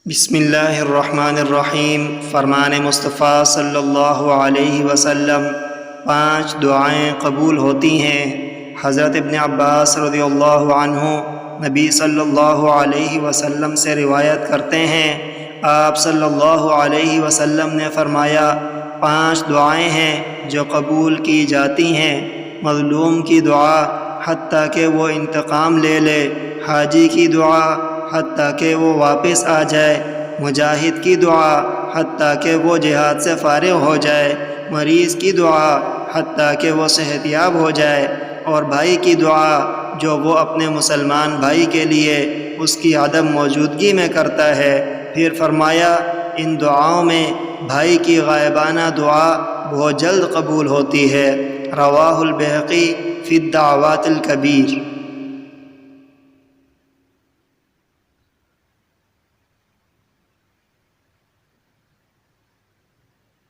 بسم اللہ الرحمن الرحیم۔ فرمان مصطفیٰ صلی اللہ علیہ وسلم 5 دعائیں قبول ہوتی ہیں۔ حضرت ابن عباس رضی اللہ عنہ نبی صلی اللہ علیہ وسلم سے روایت کرتے ہیں، آپ صلی اللہ علیہ وسلم نے فرمایا 5 دعائیں ہیں جو قبول کی جاتی ہیں۔ مظلوم کی دعا حتیٰ کہ وہ انتقام لے لے، حاجی کی دعا حتیٰ کہ وہ واپس آ جائے، مجاہد کی دعا حتیٰ کہ وہ جہاد سے فارغ ہو جائے، مریض کی دعا حتیٰ کہ وہ صحت یاب ہو جائے، اور بھائی کی دعا جو وہ اپنے مسلمان بھائی کے لیے اس کی عدم موجودگی میں کرتا ہے۔ پھر فرمایا ان دعاؤں میں بھائی کی غائبانہ دعا بہت جلد قبول ہوتی ہے۔ رواہ البیہقی فی الدعوات الکبیر۔